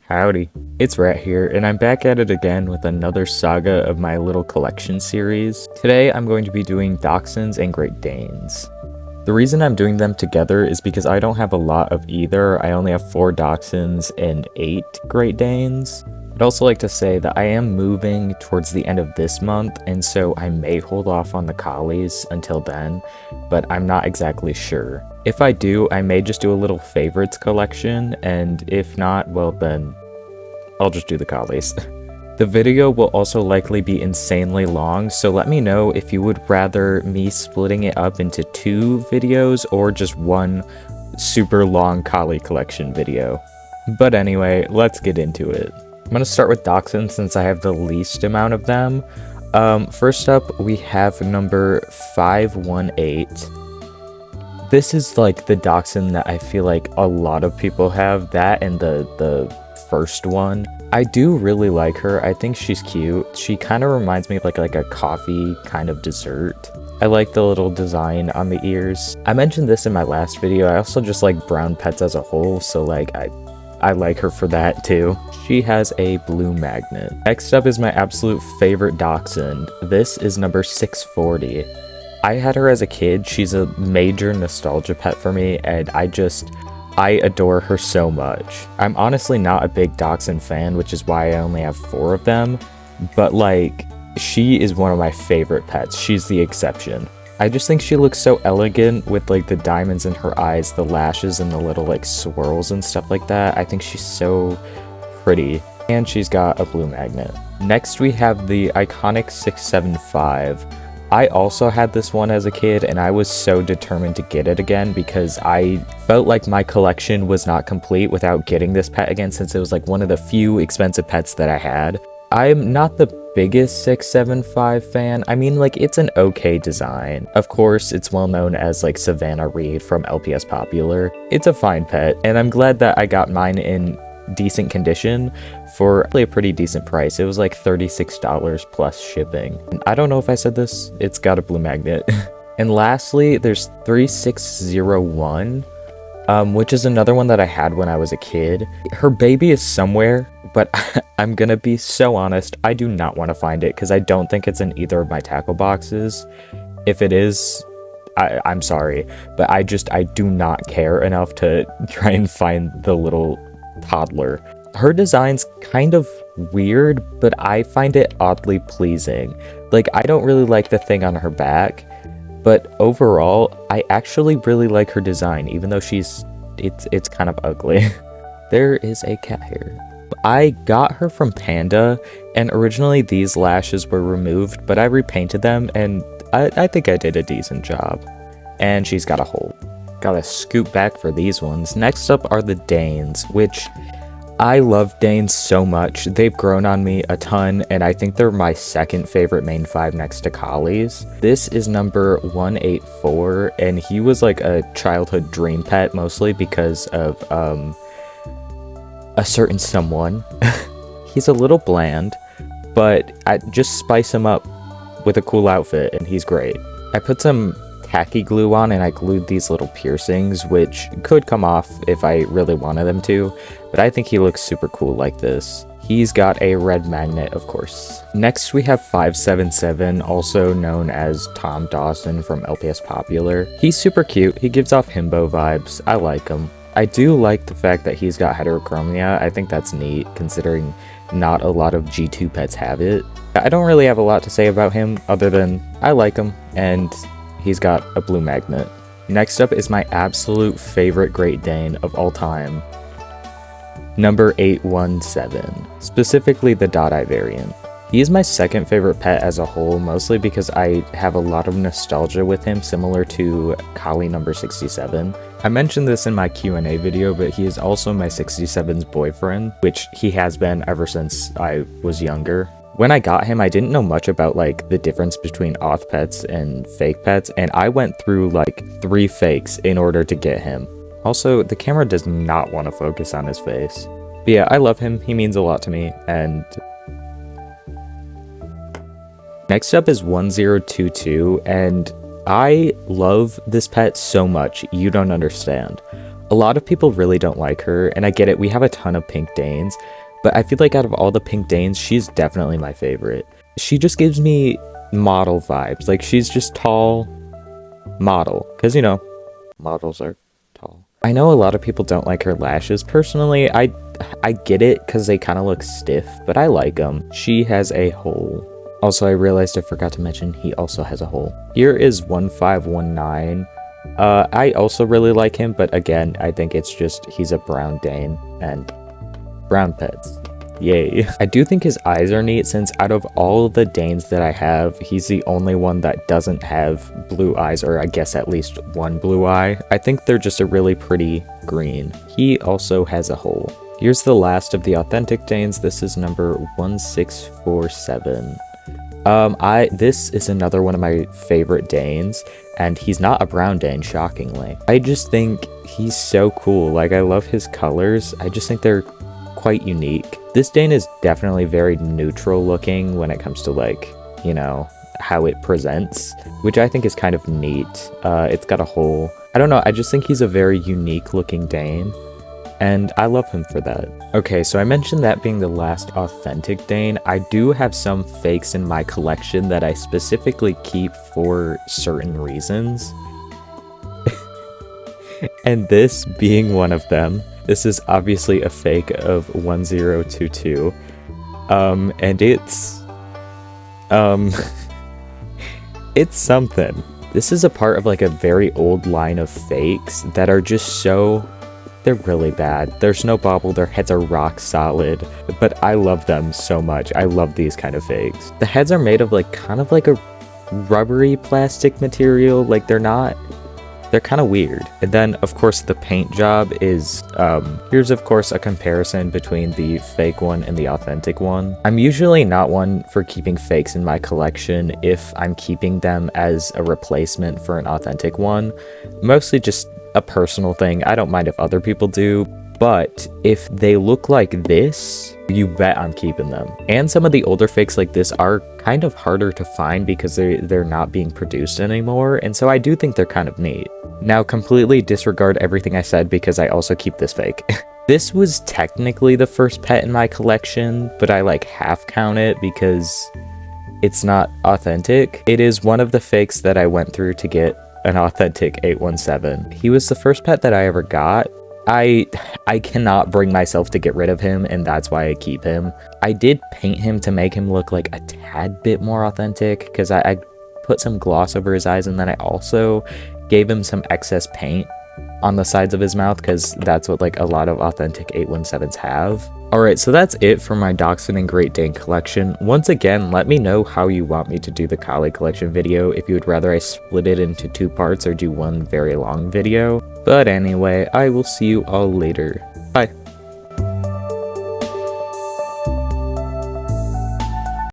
Howdy, it's Rat here, and I'm back at it again with another saga of my little collection series. Today I'm going to be doing Dachshunds and Great Danes. The reason I'm doing them together is because I don't have a lot of either. I only have 4 Dachshunds and 8 Great Danes. I'd also like to say that I am moving towards the end of this month, and so I may hold off on the collies until then, but I'm not exactly sure. If I do, I may just do a little favorites collection, and if not, well then, I'll just do the collies. The video will also likely be insanely long, so let me know if you would rather me splitting it up into 2 videos or just one super long collie collection video. But anyway, let's get into it. I'm going to start with Dachshunds since I have the least amount of them. First up, we have number 518. This is like the Dachshund that I feel like a lot of people have, that and the first one. I do really like her. I think she's cute. She kind of reminds me of like a coffee kind of dessert. I like the little design on the ears. I mentioned this in my last video. I also just like brown pets as a whole, so like I like her for that too. She has a blue magnet. Next up is my absolute favorite Dachshund. This is number 640. I had her as a kid. She's a major nostalgia pet for me, and I adore her so much. I'm honestly not a big Dachshund fan, which is why I only have 4 of them, but like, she is one of my favorite pets. She's the exception. I just think she looks so elegant with like the diamonds in her eyes, the lashes, and the little like swirls and stuff like that. I think she's so pretty, and she's got a blue magnet. Next we have the iconic 675. I also had this one as a kid, and I was so determined to get it again because I felt like my collection was not complete without getting this pet again, since it was like one of the few expensive pets that I had. I'm not the biggest 675 fan. I mean, like, it's an okay design. Of course, it's well known as like Savannah Reed from LPS Popular. It's a fine pet, and I'm glad that I got mine in decent condition for a pretty decent price. It was like $36 plus shipping. I don't know if I said this. It's got a blue magnet. And lastly, there's 3601, which is another one that I had when I was a kid. Her baby is somewhere, but I'm gonna be so honest, I do not want to find it because I don't think it's in either of my tackle boxes. If it is, I'm sorry, but I do not care enough to try and find the little toddler. Her design's kind of weird, but I find it oddly pleasing. Like, I don't really like the thing on her back, but overall, I actually really like her design, even though it's kind of ugly. There is a cat here. I got her from Panda, and originally these lashes were removed, but I repainted them, and I think I did a decent job. And she's got a hole. Gotta scoot back for these ones. Next up are the Danes, which I love Danes so much. They've grown on me a ton, and I think they're my second favorite main 5 next to collies. This is number 184, and he was like a childhood dream pet, mostly because of a certain someone. He's a little bland, but I just spice him up with a cool outfit, and he's great. I put some tacky glue on, and I glued these little piercings, which could come off if I really wanted them to, but I think he looks super cool like this. He's got a red magnet, of course. Next we have 577, also known as Tom Dawson from LPS Popular. He's super cute. He gives off himbo vibes. I like him. I do like the fact that he's got heterochromia. I think that's neat, considering not a lot of G2 pets have it. I don't really have a lot to say about him, other than I like him, and he's got a blue magnet. Next up is my absolute favorite Great Dane of all time, number 817, specifically the Dot-Eye variant. He is my second favorite pet as a whole, mostly because I have a lot of nostalgia with him, similar to collie number 67. I mentioned this in my Q&A video, but he is also my 67's boyfriend, which he has been ever since I was younger. When I got him, I didn't know much about like the difference between auth pets and fake pets, and I went through like 3 fakes in order to get him. Also, the camera does not want to focus on his face. But yeah, I love him. He means a lot to me. And next up is 1022, and I love this pet so much, you don't understand. A lot of people really don't like her, and I get it, we have a ton of pink Danes, but I feel like out of all the pink Danes, she's definitely my favorite. She just gives me model vibes. Like, she's just tall, model, because, you know, models are tall. I know a lot of people don't like her lashes. Personally, I get it because they kind of look stiff, but I like them. She has a hole. Also, I realized I forgot to mention he also has a hole. Here is 1519. I also really like him, but again, I think it's just he's a brown Dane and brown pets. Yay. I do think his eyes are neat, since out of all of the Danes that I have, he's the only one that doesn't have blue eyes, or I guess at least one blue eye. I think they're just a really pretty green. He also has a hole. Here's the last of the authentic Danes. This is number 1647. This is another one of my favorite Danes, and he's not a brown Dane, shockingly. I just think he's so cool. Like, I love his colors. I just think they're quite unique. This Dane is definitely very neutral looking when it comes to, like, you know, how it presents, which I think is kind of neat. It's got a hole. I don't know, I just think he's a very unique looking Dane, and I love him for that. Okay, so I mentioned that being the last authentic Dane. I do have some fakes in my collection that I specifically keep for certain reasons. And this being one of them. This is obviously a fake of 1022. And it's it's something. This is a part of like a very old line of fakes that are just so, they're really bad. They're snow bobble, their heads are rock solid, but I love them so much. I love these kind of fakes. The heads are made of like kind of like a rubbery plastic material. Like, they're kind of weird. And then, of course, the paint job is, here's, of course, a comparison between the fake one and the authentic one. I'm usually not one for keeping fakes in my collection if I'm keeping them as a replacement for an authentic one. Mostly just a personal thing. I don't mind if other people do, but if they look like this, you bet I'm keeping them. And some of the older fakes like this are kind of harder to find because they're not being produced anymore, and so I do think they're kind of neat. Now, completely disregard everything I said because I also keep this fake. This was technically the first pet in my collection, but I like half count it because it's not authentic. It is one of the fakes that I went through to get an authentic 817. He was the first pet that I ever got. I cannot bring myself to get rid of him, and that's why I keep him. I did paint him to make him look like a tad bit more authentic, because I put some gloss over his eyes, and then I also gave him some excess paint on the sides of his mouth, because that's what like a lot of authentic 817s have. Alright, so that's it for my Dachshund and Great Dane collection. Once again, let me know how you want me to do the collie collection video, if you would rather I split it into 2 parts or do one very long video. But anyway, I will see you all later. Bye.